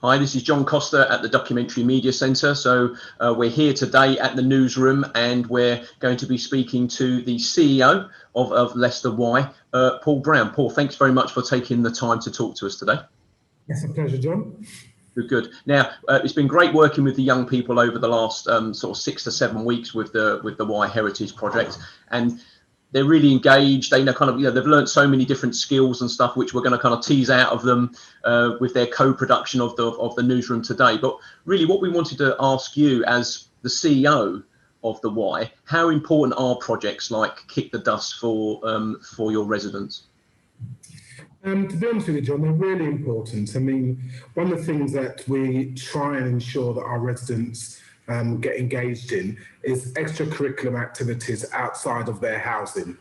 Hi, this is John Costa at the Documentary Media Centre. So we're here today at the newsroom and we're going to be speaking to the CEO of Leicester Y, Paul Brown. Paul, thanks very much for taking the time to talk to us today. It's a pleasure, John. Good. Now, it's been great working with the young people over the last sort of 6 to 7 weeks with the Y Heritage Project, and they're really engaged. They know they've learned so many different skills and stuff, which we're going to kind of tease out of them with their co-production of the newsroom today. But really, what we wanted to ask you as the CEO of the Y, how important are projects like Kick the Dust for your residents? To be honest with you, John, they're really important. I mean, one of the things that we try and ensure that our residents get engaged in is extracurricular activities outside of their housing.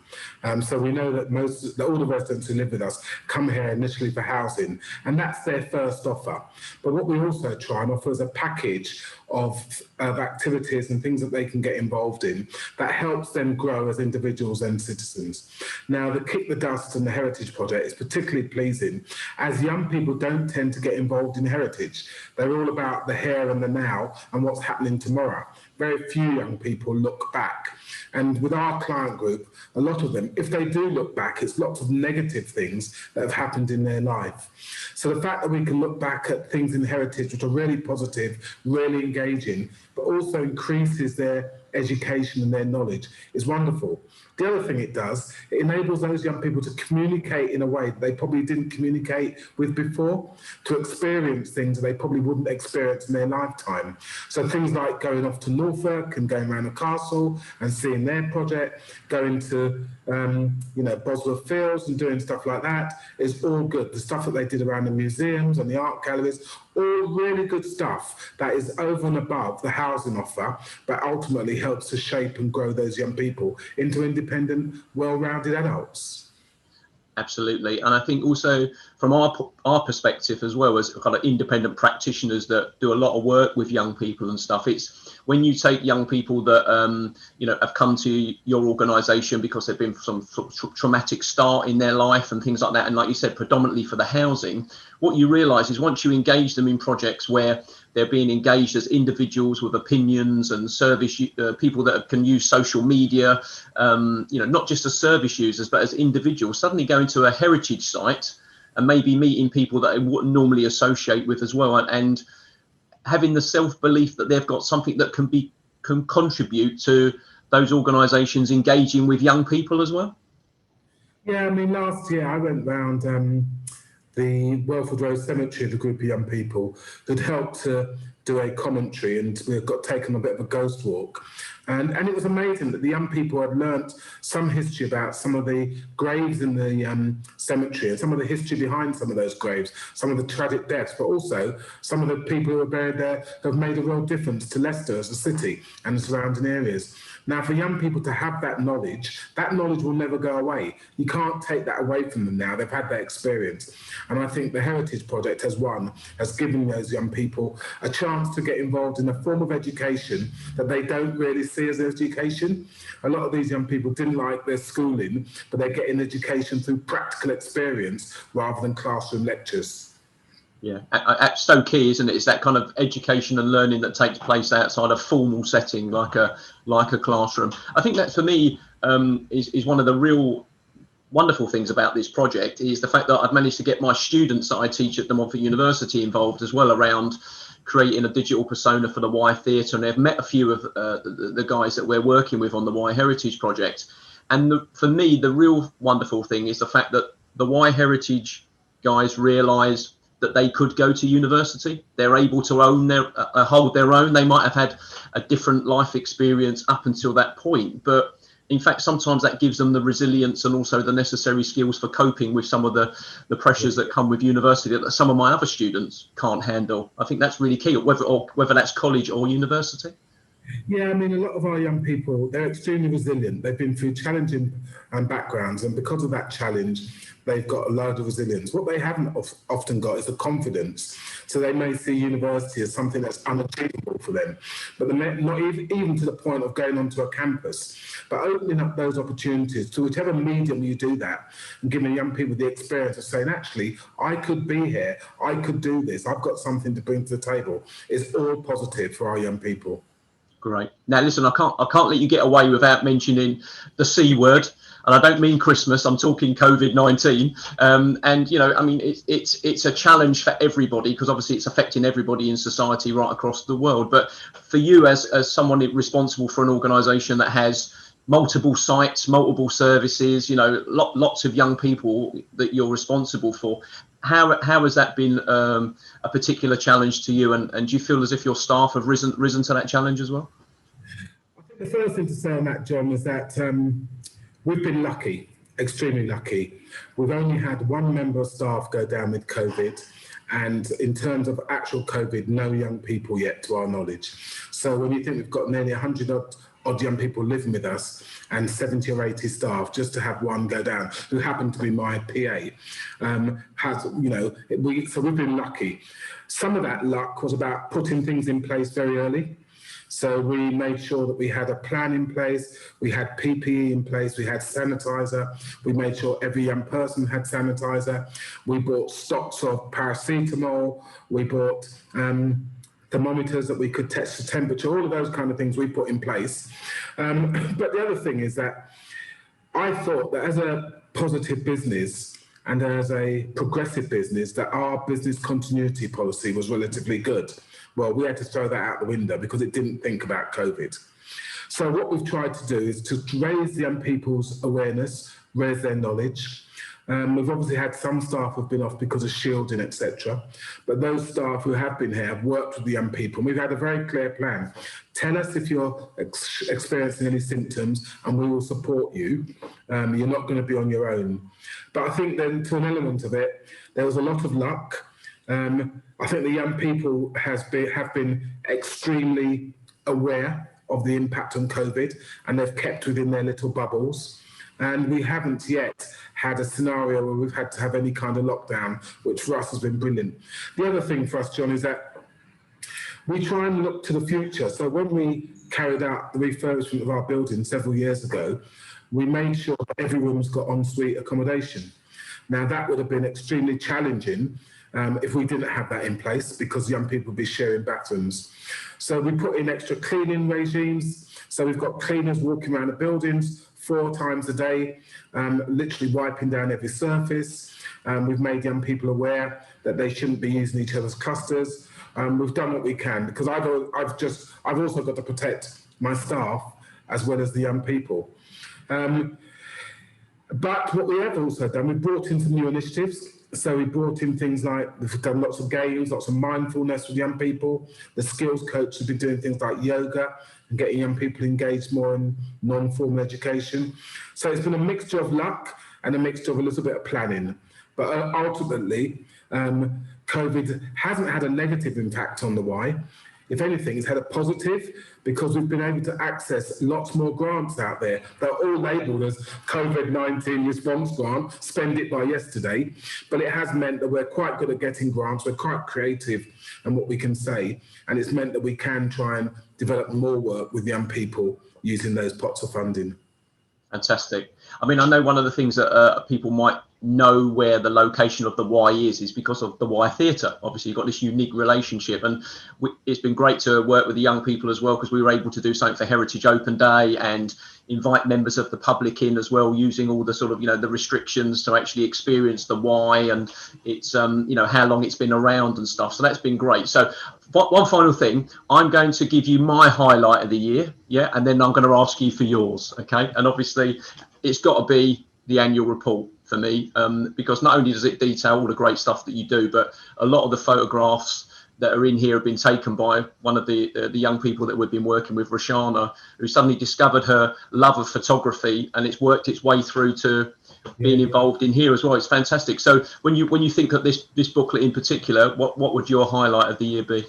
So we know that all the residents who live with us come here initially for housing, and that's their first offer. But what we also try and offer is a package of activities and things that they can get involved in that helps them grow as individuals and citizens. Now, the Kick the Dust and the Heritage Project is particularly pleasing as young people don't tend to get involved in heritage. They're all about the here and the now and what's happening tomorrow. Very few young people look back. And with our client group, a lot of them, if they do look back, it's lots of negative things that have happened in their life. So the fact that we can look back at things in heritage which are really positive, really engaging, but also increases their education and their knowledge is wonderful. The other thing it does, it enables those young people to communicate in a way that they probably didn't communicate with before, to experience things that they probably wouldn't experience in their lifetime. So things like going off to Norfolk and going around the castle and seeing their project, going to Bosworth Fields and doing stuff like that is all good. The stuff that they did around the museums and the art galleries, all really good stuff that is over and above the housing offer, but ultimately helps to shape and grow those young people into independent, well-rounded adults. Absolutely. And I think also from our perspective as well as kind of independent practitioners that do a lot of work with young people and stuff, it's when you take young people that have come to your organisation because they've been from some traumatic start in their life and things like that, and like you said, predominantly for the housing, what you realise is once you engage them in projects where they're being engaged as individuals with opinions and service people that can use social media, not just as service users, but as individuals, suddenly going to a heritage site and maybe meeting people that they wouldn't normally associate with as well, and having the self-belief that they've got something that can contribute to those organisations engaging with young people as well. Yeah, I mean, last year I went round the Welford Road Cemetery with a group of young people who'd helped to do a commentary, and we got taken a bit of a ghost walk. And it was amazing that the young people had learnt some history about some of the graves in the cemetery and some of the history behind some of those graves, some of the tragic deaths, but also some of the people who are buried there have made a real difference to Leicester as a city and the surrounding areas. Now, for young people to have that knowledge will never go away. You can't take that away from them now. They've had that experience. And I think the Heritage Project has given those young people a chance to get involved in a form of education that they don't really see as education. A lot of these young people didn't like their schooling, but they're getting education through practical experience rather than classroom lectures. Yeah, that's so key, isn't it? It's that kind of education and learning that takes place outside a formal setting, like a classroom. I think that for me is one of the real wonderful things about this project is the fact that I've managed to get my students that I teach at the Montfort University involved as well around creating a digital persona for the Y Theatre, and they've met a few of the guys that we're working with on the Y Heritage Project. And for me, the real wonderful thing is the fact that the Y Heritage guys realise that they could go to university. They're able to hold their own. They might have had a different life experience up until that point, but in fact, sometimes that gives them the resilience and also the necessary skills for coping with some of the pressures that come with university that some of my other students can't handle. I think that's really key, whether that's college or university. Yeah, I mean, a lot of our young people, they're extremely resilient. They've been through challenging backgrounds, and because of that challenge, they've got a load of resilience. What they haven't often got is the confidence. So they may see university as something that's unachievable for them, but they may not even to the point of going onto a campus. But opening up those opportunities to whichever medium you do that, and giving young people the experience of saying, actually, I could be here, I could do this, I've got something to bring to the table, is all positive for our young people. Great. Now, listen, I can't let you get away without mentioning the C word, and I don't mean Christmas. I'm talking COVID-19. And I mean, it's a challenge for everybody because obviously it's affecting everybody in society right across the world. But for you, as someone responsible for an organisation that has multiple sites, multiple services, lots of young people that you're responsible for. How has that been a particular challenge to you, and do you feel as if your staff have risen to that challenge as well? I think the first thing to say on that, John, is that we've been lucky, extremely lucky. We've only had one member of staff go down with COVID, and in terms of actual COVID, no young people yet, to our knowledge. So when you think we've got nearly 100 odd young people living with us and 70 or 80 staff, just to have one go down, who happened to be my PA, so we've been lucky. Some of that luck was about putting things in place very early. So we made sure that we had a plan in place, we had PPE in place, we had sanitizer, we made sure every young person had sanitizer, we bought stocks of paracetamol, we bought thermometers that we could test the temperature, all of those kind of things we put in place. But the other thing is that I thought that as a positive business and as a progressive business, that our business continuity policy was relatively good. Well, we had to throw that out the window because it didn't think about COVID. So what we've tried to do is to raise the young people's awareness, raise their knowledge. We've obviously had some staff who've been off because of shielding, etc. But those staff who have been here have worked with the young people. And we've had a very clear plan. Tell us if you're experiencing any symptoms and we will support you. You're not going to be on your own. But I think then to an element of it, there was a lot of luck. I think the young people have been extremely aware of the impact on COVID, and they've kept within their little bubbles. And we haven't yet had a scenario where we've had to have any kind of lockdown, which for us has been brilliant. The other thing for us, John, is that we try and look to the future. So when we carried out the refurbishment of our building several years ago, we made sure that every room's got ensuite accommodation. Now, that would have been extremely challenging if we didn't have that in place, because young people would be sharing bathrooms. So we put in extra cleaning regimes. So we've got cleaners walking around the buildings 4 times a day, literally wiping down every surface. We've made young people aware that they shouldn't be using each other's clusters. We've done what we can, because I've also got to protect my staff as well as the young people. But what we have also done, we've brought in some new initiatives. So we brought in things like, we've done lots of games, lots of mindfulness with young people. The skills coach has been doing things like yoga and getting young people engaged more in non-formal education. So it's been a mixture of luck and a mixture of a little bit of planning. But ultimately, COVID hasn't had a negative impact on the Y. If anything, it's had a positive, because we've been able to access lots more grants out there. They're all labelled as COVID-19 response grant, spend it by yesterday. But it has meant that we're quite good at getting grants. We're quite creative in what we can say. And it's meant that we can try and develop more work with young people using those pots of funding. Fantastic. I mean, I know one of the things that people might know where the location of the Y is because of the Y Theatre. Obviously, you've got this unique relationship, and it's been great to work with the young people as well, because we were able to do something for Heritage Open Day and invite members of the public in as well, using all the sort of, the restrictions to actually experience the Y, and it's, how long it's been around and stuff. So that's been great. So one final thing, I'm going to give you my highlight of the year, and then I'm going to ask you for yours, okay? And obviously, it's got to be the annual report for me, because not only does it detail all the great stuff that you do, but a lot of the photographs that are in here have been taken by one of the young people that we've been working with, Roshana, who suddenly discovered her love of photography, and it's worked its way through to being involved in here as well. It's fantastic. So when you think of this booklet in particular, what would your highlight of the year be?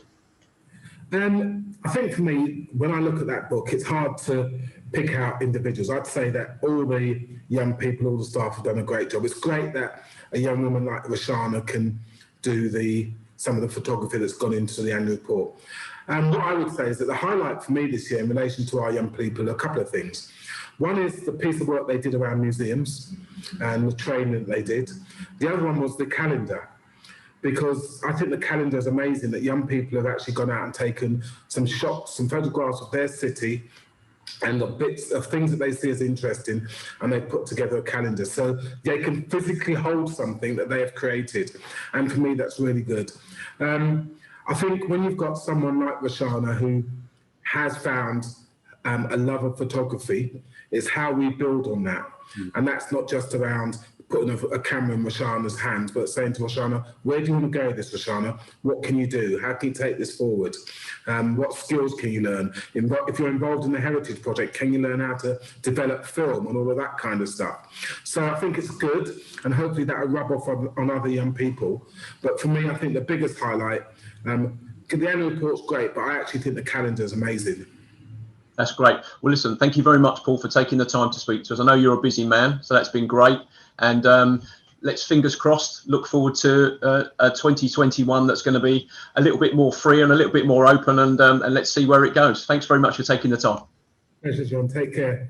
I think for me, when I look at that book, it's hard to pick out individuals. I'd say that all the young people, all the staff have done a great job. It's great that a young woman like Roshana can do some of the photography that's gone into the annual report. And what I would say is that the highlight for me this year in relation to our young people are a couple of things. One is the piece of work they did around museums and the training that they did. The other one was the calendar, because I think the calendar is amazing that young people have actually gone out and taken some shots, some photographs of their city and the bits of things that they see as interesting, and they put together a calendar so they can physically hold something that they have created. And for me, that's really good. I think when you've got someone like Roshana who has found a love of photography, it's how we build on that. And that's not just around putting a camera in Roshana's hands, but saying to Roshana, where do you want to go with this, Roshana? What can you do? How can you take this forward? What skills can you learn? If you're involved in the Heritage Project, can you learn how to develop film and all of that kind of stuff? So I think it's good, and hopefully that will rub off on other young people. But for me, I think the biggest highlight, the annual report's great, but I actually think the calendar is amazing. That's great. Well, listen, thank you very much, Paul, for taking the time to speak to us. I know you're a busy man, so that's been great. And let's, fingers crossed, look forward to a 2021 that's going to be a little bit more free and a little bit more open, and let's see where it goes. Thanks very much for taking the time. Pleasure, John. Take care.